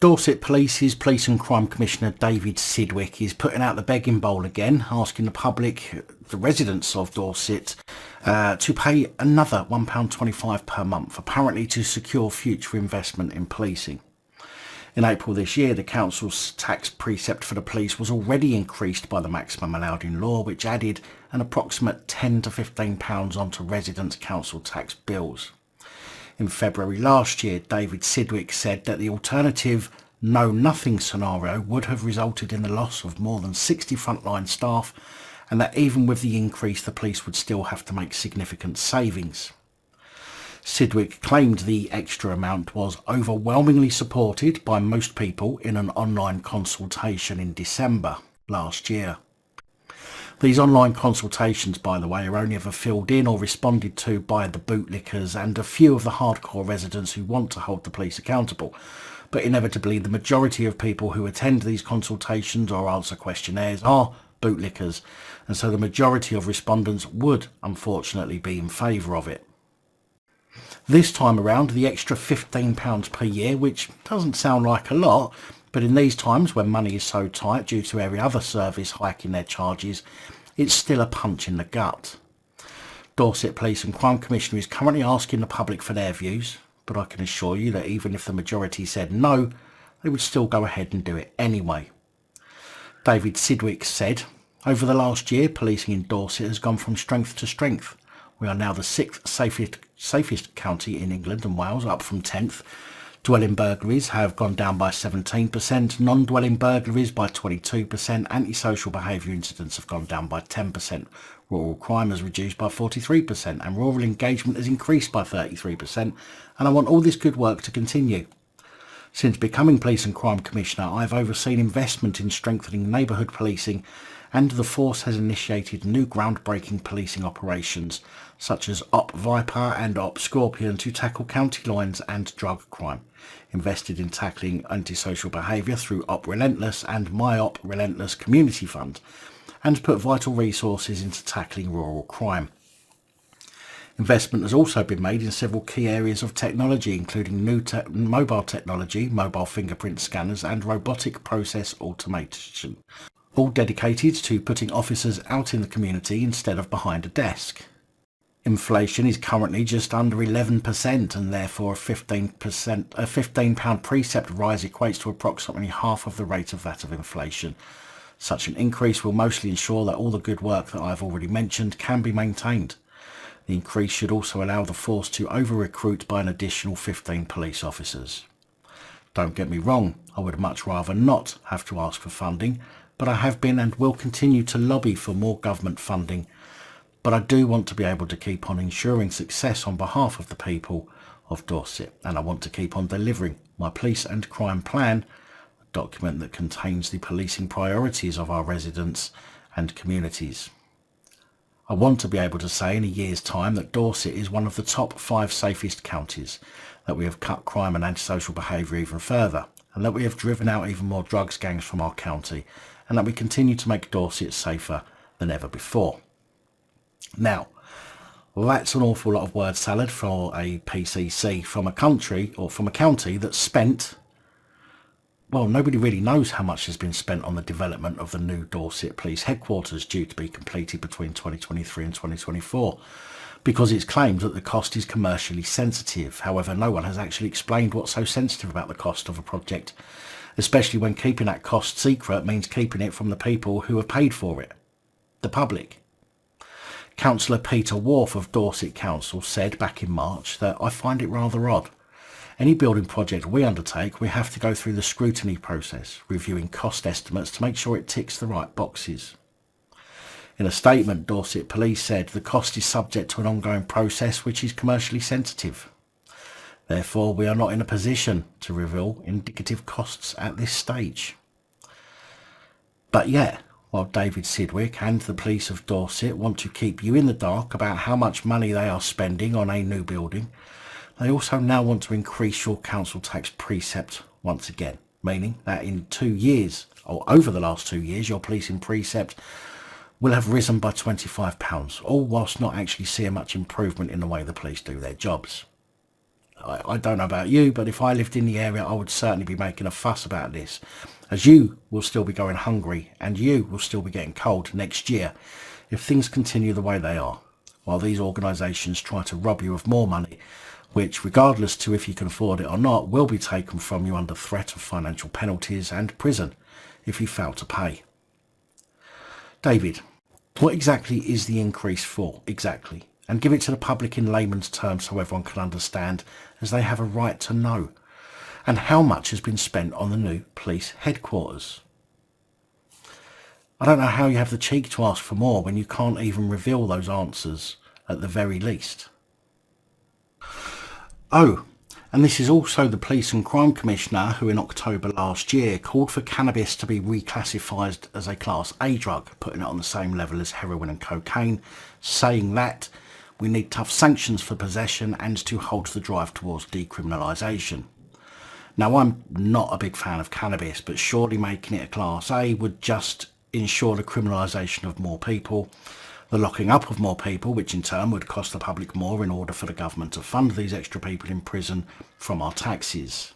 Dorset Police's Police and Crime Commissioner David Sidgwick is putting out the begging bowl again, asking the public, the residents of Dorset, to pay another £1.25 per month, apparently to secure future investment in policing. In April this year, the council's tax precept for the police was already increased by the maximum allowed in law, which added an approximate £10 to £15 onto residents' council tax bills. In February last year, David Sidgwick said that the alternative no-nothing scenario would have resulted in the loss of more than 60 frontline staff, and that even with the increase, the police would still have to make significant savings. Sidgwick claimed the extra amount was overwhelmingly supported by most people in an online consultation in December last year. These online consultations, by the way, are only ever filled in or responded to by the bootlickers and a few of the hardcore residents who want to hold the police accountable. But inevitably, the majority of people who attend these consultations or answer questionnaires are bootlickers, and so the majority of respondents would, unfortunately, be in favour of it. This time around, the extra £15 per year, which doesn't sound like a lot, but in these times when money is so tight due to every other service hiking their charges, it's still a punch in the gut. Dorset Police and Crime Commissioner is currently asking the public for their views, but I can assure you that even if the majority said no, they would still go ahead and do it anyway. David Sidgwick said, "Over the last year, policing in Dorset has gone from strength to strength. We are now the 6th safest county in England and Wales, up from 10th. Dwelling burglaries have gone down by 17%, non-dwelling burglaries by 22%, antisocial behaviour incidents have gone down by 10%, rural crime has reduced by 43%, and rural engagement has increased by 33%, and I want all this good work to continue. Since becoming Police and Crime Commissioner, I have overseen investment in strengthening neighbourhood policing, and the force has initiated new groundbreaking policing operations such as Op Viper and Op Scorpion to tackle county lines and drug crime, invested in tackling antisocial behaviour through Op Relentless and My Op Relentless Community Fund, and put vital resources into tackling rural crime. Investment has also been made in several key areas of technology, including new mobile technology, mobile fingerprint scanners and robotic process automation, all dedicated to putting officers out in the community instead of behind a desk. Inflation is currently just under 11%, and therefore a £15 precept rise equates to approximately half of the rate of that of inflation. Such an increase will mostly ensure that all the good work that I have already mentioned can be maintained. The increase should also allow the force to over-recruit by an additional 15 police officers. Don't get me wrong, I would much rather not have to ask for funding, but I have been and will continue to lobby for more government funding. But I do want to be able to keep on ensuring success on behalf of the people of Dorset, and I want to keep on delivering my police and crime plan, a document that contains the policing priorities of our residents and communities. I want to be able to say in a year's time that Dorset is one of the top 5 safest counties, that we have cut crime and antisocial behaviour even further, and that we have driven out even more drugs gangs from our county, and that we continue to make Dorset safer than ever before." Now, that's an awful lot of word salad for a PCC from a country or from a county that's spent, well, nobody really knows how much has been spent on the development of the new Dorset Police Headquarters due to be completed between 2023 and 2024, because it's claimed that the cost is commercially sensitive. However, no one has actually explained what's so sensitive about the cost of a project, especially when keeping that cost secret means keeping it from the people who have paid for it, the public. Councillor Peter Wharf of Dorset Council said back in March that "I find it rather odd. Any building project we undertake, we have to go through the scrutiny process, reviewing cost estimates to make sure it ticks the right boxes." In a statement, Dorset Police said the cost is subject to an ongoing process which is commercially sensitive. Therefore, we are not in a position to reveal indicative costs at this stage. But yet, while David Sidgwick and the police of Dorset want to keep you in the dark about how much money they are spending on a new building, they also now want to increase your council tax precept once again, meaning that in 2 years, or over the last 2 years, your policing precept will have risen by £25, all whilst not actually seeing much improvement in the way the police do their jobs. I don't know about you, but if I lived in the area, I would certainly be making a fuss about this, as you will still be going hungry and you will still be getting cold next year if things continue the way they are, while these organisations try to rob you of more money, which, regardless to if you can afford it or not, will be taken from you under threat of financial penalties and prison if you fail to pay. David, what exactly is the increase for? Exactly. And give it to the public in layman's terms so everyone can understand, as they have a right to know. And how much has been spent on the new police headquarters? I don't know how you have the cheek to ask for more when you can't even reveal those answers at the very least. Oh, and this is also the Police and Crime Commissioner who in October last year called for cannabis to be reclassified as a Class A drug, putting it on the same level as heroin and cocaine, saying that we need tough sanctions for possession and to halt the drive towards decriminalisation. Now, I'm not a big fan of cannabis, but surely making it a Class A would just ensure the criminalisation of more people, the locking up of more people, which in turn would cost the public more in order for the government to fund these extra people in prison from our taxes.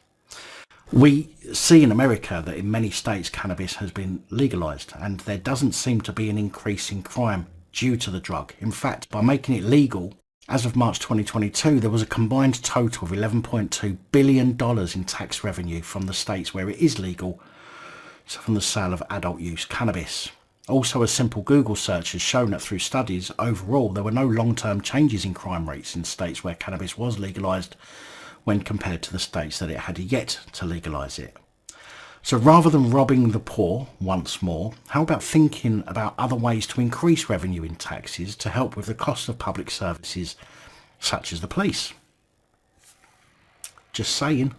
We see in America that in many states cannabis has been legalised, and there doesn't seem to be an increase in crime due to the drug. In fact, by making it legal, as of March 2022, there was a combined total of $11.2 billion in tax revenue from the states where it is legal, so from the sale of adult use cannabis. Also, a simple Google search has shown that through studies, overall there were no long-term changes in crime rates in states where cannabis was legalised when compared to the states that it had yet to legalise it. So rather than robbing the poor once more, how about thinking about other ways to increase revenue in taxes to help with the cost of public services such as the police? Just saying.